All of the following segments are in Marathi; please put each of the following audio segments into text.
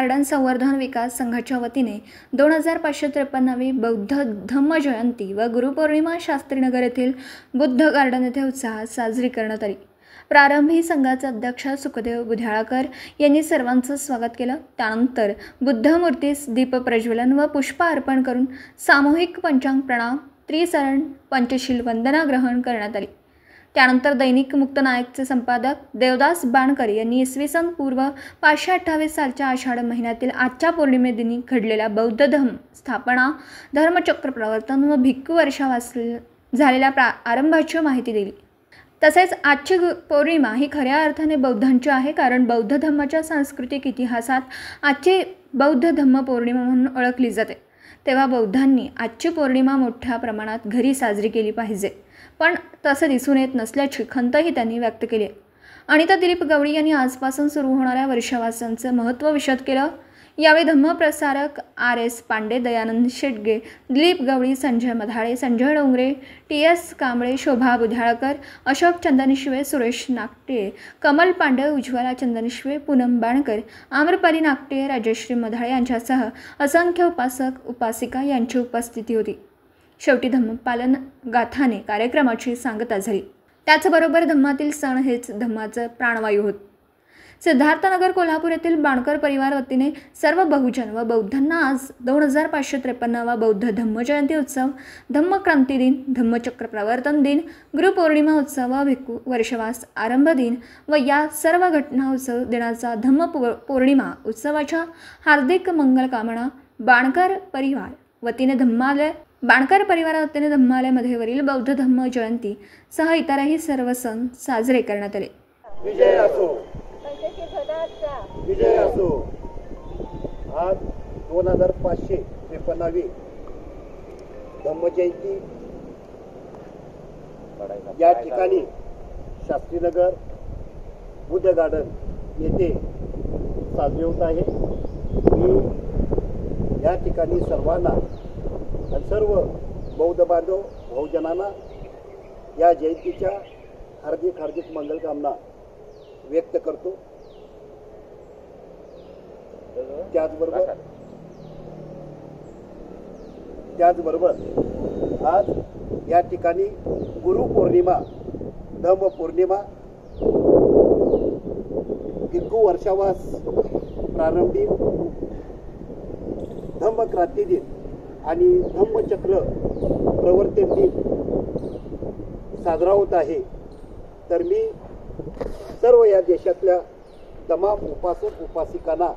गार्डन संवर्धन विकास संघाच्या वतीने 2553वी बौद्ध धम्म जयंती व गुरुपौर्णिमा शास्त्रीनगर येथील बुद्ध गार्डन येथे उत्साहात साजरी करण्यात आली। प्रारंभी संघाचे अध्यक्ष सुखदेव बुध्याळकर यांनी सर्वांचं स्वागत केलं। त्यानंतर बुद्ध मूर्तीस दीप प्रज्वलन व पुष्प अर्पण करून सामूहिक पंचांग प्रणाम, त्रिचरण पंचशील वंदना ग्रहण करण्यात आली। त्यानंतर दैनिक मुक्तनायकचे संपादक देवदास बाणकर यांनी इसवी सन पूर्व 528 सालच्या आषाढ महिन्यातील आजच्या पौर्णिमेदिनी घडलेल्या बौद्ध धम्म स्थापना, धर्मचक्र प्रवर्तन व भिक्खू वर्षावास झालेल्या आरंभाची माहिती दिली। तसेच आजची पौर्णिमा ही खऱ्या अर्थाने बौद्धांची आहे, कारण बौद्ध धम्माच्या सांस्कृतिक इतिहासात आजची बौद्ध धम्म पौर्णिमा म्हणून ओळखली जाते। तेव्हा बौद्धांनी आजची पौर्णिमा मोठ्या प्रमाणात घरी साजरी केली पाहिजे, पण तसे दिसून येत नसल्याची खंतही त्यांनी व्यक्त केली आहे। अनिता दिलीप गवळी यांनी आजपासून सुरू होणाऱ्या वर्षावासांचे महत्त्व विशद केलं। यावेळी धम्मप्रसारक RS पांडे, दयानंद शेटगे, दिलीप गवळी, संजय मधाळे, संजय डोंगरे, TS कांबळे, शोभा बुध्याळकर, अशोक चंदनशिवे, सुरेश नागटे, कमल पांडे, उज्ज्वला चंदनशिवे, पूनम बाणकर, आम्रपाली नागटे, राजश्री मधाळे यांच्यासह असंख्य उपासक उपासिका यांची उपस्थिती होती। शेवटी धम्मपालन गाथाने कार्यक्रमाची सांगता झाली। त्याचबरोबर धम्मातील सण हेच धम्माचं प्राणवायू होत। सिद्धार्थनगर कोल्हापूर येथील बाणकर परिवार वतीने सर्व बहुजन व बौद्धांना आज 2553वा बौद्ध धम्म जयंती उत्सव, धम्म क्रांती दिन, धम्मचक्र प्रवर्तन दिन, गुरुपौर्णिमा उत्सव व भिक्खू वर्षवास आरंभ दिन व या सर्व घटना उत्सव दिनाचा धम्म पौर्णिमा उत्सवाच्या हार्दिक मंगल कामना बाणकर परिवार वतीने धम्मालयामध्ये वरील बौद्ध धम्म जयंती सह इतरही सर्व सण साजरे करण्यात आले। विजय असो, विजय असो। आज 2553वी धम्म जयंती या ठिकाणी शास्त्रीनगर बुद्ध गार्डन येथे साजरी होत आहे। मी या ठिकाणी सर्वांना आणि सर्व बौद्ध बांधव बहुजनांना या जयंतीच्या हार्दिक मंगलकामना व्यक्त करतो। त्याचबरोबर आज या ठिकाणी गुरुपौर्णिमा, धम्म पौर्णिमा, भिक्खू वर्षावास प्रारंभी, धम्म क्रांती दिन आणि धम्मचक्र प्रवर्तन दिन साजरा होत आहे। तर मी सर्व या देशातल्या तमाम उपासक उपासिकांना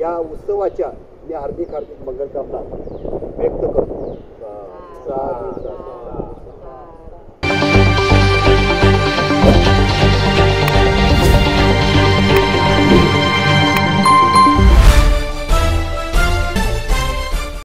या उत्सवाच्या मी हार्दिक मंगलकामना व्यक्त करतो।